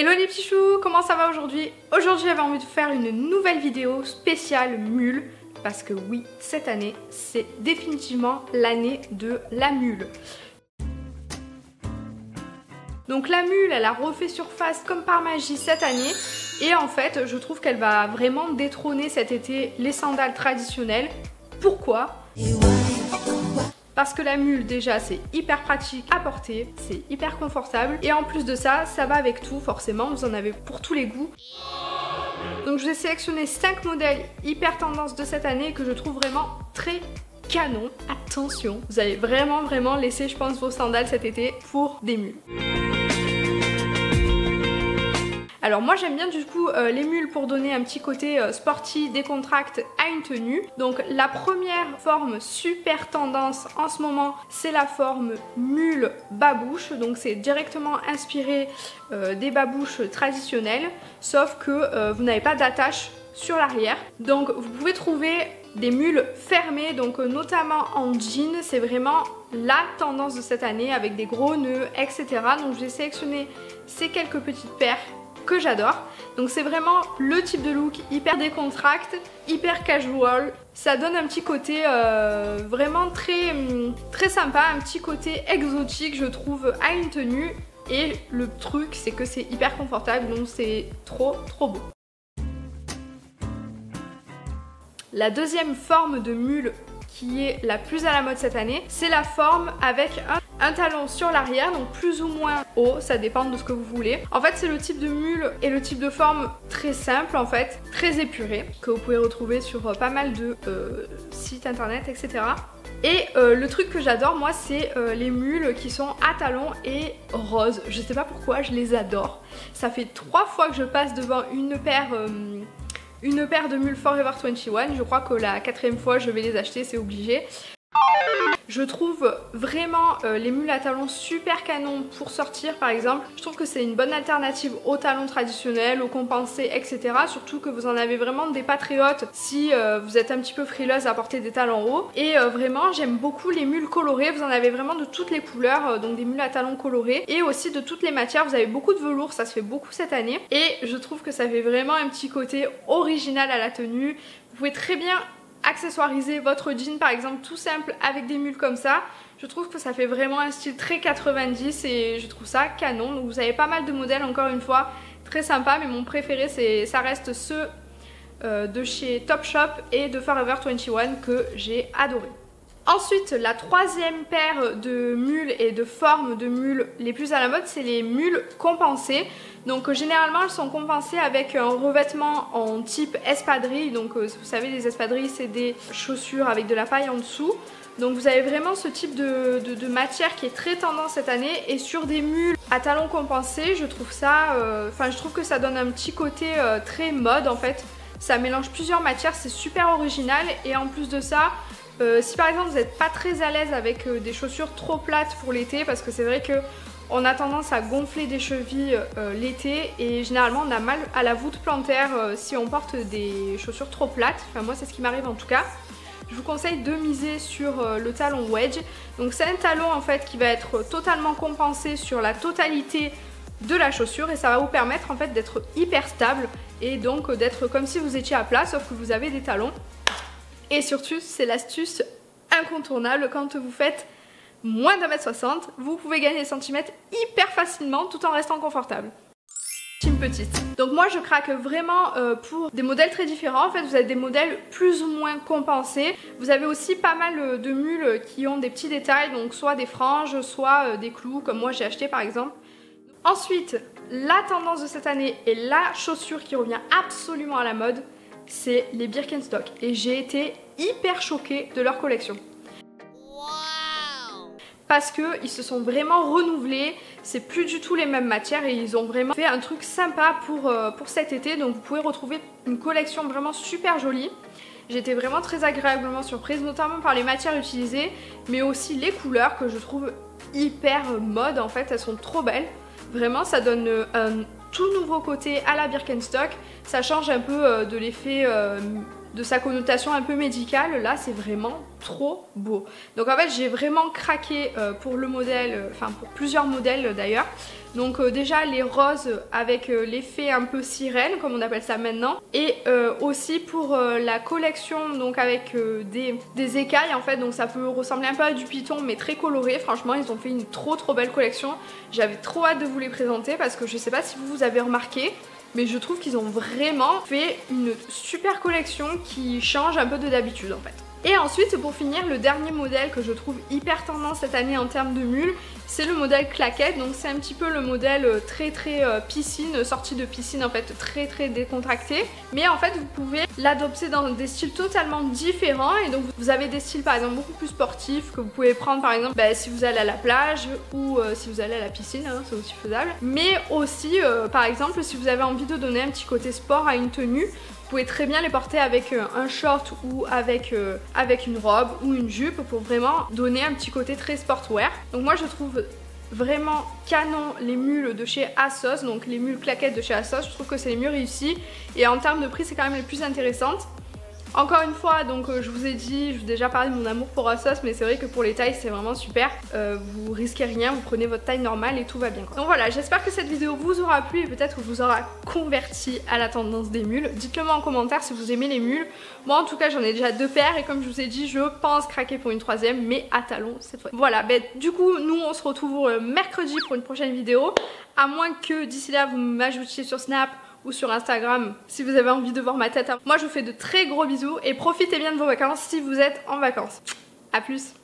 Hello les petits choux, comment ça va aujourd'hui? Aujourd'hui j'avais envie de faire une nouvelle vidéo spéciale mule parce que oui, cette année c'est définitivement l'année de la mule. Donc la mule elle a refait surface comme par magie cette année et en fait je trouve qu'elle va vraiment détrôner cet été les sandales traditionnelles. Pourquoi? Parce que la mule déjà c'est hyper pratique à porter, c'est hyper confortable et en plus de ça, ça va avec tout forcément, vous en avez pour tous les goûts. Donc je vous ai sélectionné 5 modèles hyper tendance de cette année que je trouve vraiment très canon. Attention, vous allez vraiment laisser je pense vos sandales cet été pour des mules. Alors moi j'aime bien du coup les mules pour donner un petit côté sporty, décontracte à une tenue. Donc la première forme super tendance en ce moment c'est la forme mule babouche. Donc c'est directement inspiré des babouches traditionnelles sauf que vous n'avez pas d'attache sur l'arrière. Donc vous pouvez trouver des mules fermées, donc notamment en jean, c'est vraiment la tendance de cette année avec des gros nœuds etc. Donc je vais sélectionner ces quelques petites paires que j'adore. Donc c'est vraiment le type de look hyper décontracte, hyper casual. Ça donne un petit côté vraiment très sympa, un petit côté exotique je trouve à une tenue. Et le truc c'est que c'est hyper confortable donc c'est trop beau. La deuxième forme de mule qui est la plus à la mode cette année, c'est la forme avec un talon sur l'arrière, donc plus ou moins haut, ça dépend de ce que vous voulez. En fait c'est le type de mule et le type de forme très simple en fait, très épuré, que vous pouvez retrouver sur pas mal de sites internet etc. Et le truc que j'adore moi c'est les mules qui sont à talons et roses. Je sais pas pourquoi, je les adore. Ça fait 3 fois que je passe devant une paire de mules Forever 21, je crois que la 4e fois je vais les acheter, c'est obligé. Je trouve vraiment les mules à talons super canon pour sortir par exemple. Je trouve que c'est une bonne alternative aux talons traditionnels, aux compensés etc. Surtout que vous en avez vraiment des pas très hautes si vous êtes un petit peu frileuse à porter des talons hauts. Et vraiment j'aime beaucoup les mules colorées, vous en avez vraiment de toutes les couleurs, donc des mules à talons colorés. Et aussi de toutes les matières, vous avez beaucoup de velours, ça se fait beaucoup cette année. Et je trouve que ça fait vraiment un petit côté original à la tenue. Vous pouvez très bien accessoiriser votre jean par exemple tout simple avec des mules comme ça. Je trouve que ça fait vraiment un style très 90 et je trouve ça canon. Donc vous avez pas mal de modèles encore une fois très sympa, mais mon préféré ça reste ceux de chez Topshop et de Forever 21 que j'ai adoré. Ensuite, la troisième paire de mules et de formes de mules les plus à la mode, c'est les mules compensées. Donc généralement elles sont compensées avec un revêtement en type espadrille. Donc vous savez les espadrilles c'est des chaussures avec de la paille en dessous. Donc vous avez vraiment ce type de matière qui est très tendance cette année. Et sur des mules à talons compensés, je trouve ça, je trouve que ça donne un petit côté très mode en fait. Ça mélange plusieurs matières, c'est super original. Et en plus de ça, si par exemple vous n'êtes pas très à l'aise avec des chaussures trop plates pour l'été, parce que c'est vrai que on a tendance à gonfler des chevilles l'été et généralement on a mal à la voûte plantaire si on porte des chaussures trop plates. Enfin moi c'est ce qui m'arrive en tout cas. Je vous conseille de miser sur le talon wedge. Donc c'est un talon en fait qui va être totalement compensé sur la totalité de la chaussure et ça va vous permettre en fait d'être hyper stable et donc d'être comme si vous étiez à plat sauf que vous avez des talons. Et surtout c'est l'astuce incontournable quand vous faites moins d'1m60, vous pouvez gagner des centimètres hyper facilement tout en restant confortable. Une petite. Donc moi je craque vraiment pour des modèles très différents. En fait vous avez des modèles plus ou moins compensés. Vous avez aussi pas mal de mules qui ont des petits détails, donc soit des franges, soit des clous comme moi j'ai acheté par exemple. Ensuite, la tendance de cette année et la chaussure qui revient absolument à la mode, c'est les Birkenstock. Et j'ai été hyper choquée de leur collection. Parce qu'ils se sont vraiment renouvelés, c'est plus du tout les mêmes matières et ils ont vraiment fait un truc sympa pour cet été. Donc vous pouvez retrouver une collection vraiment super jolie. J'étais vraiment très agréablement surprise, notamment par les matières utilisées, mais aussi les couleurs que je trouve hyper mode en fait, elles sont trop belles. Vraiment ça donne un tout nouveau côté à la Birkenstock, ça change un peu de l'effet de sa connotation un peu médicale. Là c'est vraiment trop beau. Donc en fait j'ai vraiment craqué pour le modèle, enfin pour plusieurs modèles d'ailleurs. Donc déjà les roses avec l'effet un peu sirène comme on appelle ça maintenant, et aussi pour la collection donc avec des écailles en fait, donc ça peut ressembler un peu à du python mais très coloré. Franchement ils ont fait une trop belle collection, j'avais trop hâte de vous les présenter parce que je sais pas si vous avez remarqué, mais je trouve qu'ils ont vraiment fait une super collection qui change un peu de d'habitude en fait. Et ensuite pour finir, le dernier modèle que je trouve hyper tendance cette année en termes de mules, c'est le modèle claquette. Donc c'est un petit peu le modèle très piscine, sortie de piscine en fait, très décontracté. Mais en fait vous pouvez l'adopter dans des styles totalement différents. Et donc vous avez des styles par exemple beaucoup plus sportifs que vous pouvez prendre par exemple si vous allez à la plage ou si vous allez à la piscine, hein, c'est aussi faisable. Mais aussi par exemple si vous avez envie de donner un petit côté sport à une tenue, vous pouvez très bien les porter avec un short ou avec une robe ou une jupe pour vraiment donner un petit côté très sportwear. Donc moi je trouve vraiment canon les mules de chez ASOS, donc les mules claquettes de chez ASOS, je trouve que c'est les mieux réussis et en termes de prix c'est quand même les plus intéressantes. Encore une fois, donc je vous ai dit, je vous ai déjà parlé de mon amour pour ASOS, mais c'est vrai que pour les tailles c'est vraiment super. Vous risquez rien, vous prenez votre taille normale et tout va bien quoi. Donc voilà, j'espère que cette vidéo vous aura plu et peut-être vous aura converti à la tendance des mules. Dites-le moi en commentaire si vous aimez les mules. Moi en tout cas j'en ai déjà 2 paires et comme je vous ai dit, je pense craquer pour une 3e, mais à talons cette fois. Voilà, du coup nous on se retrouve mercredi pour une prochaine vidéo. À moins que d'ici là vous m'ajoutiez sur Snap ou sur Instagram si vous avez envie de voir ma tête. Moi je vous fais de très gros bisous et profitez bien de vos vacances si vous êtes en vacances. A plus.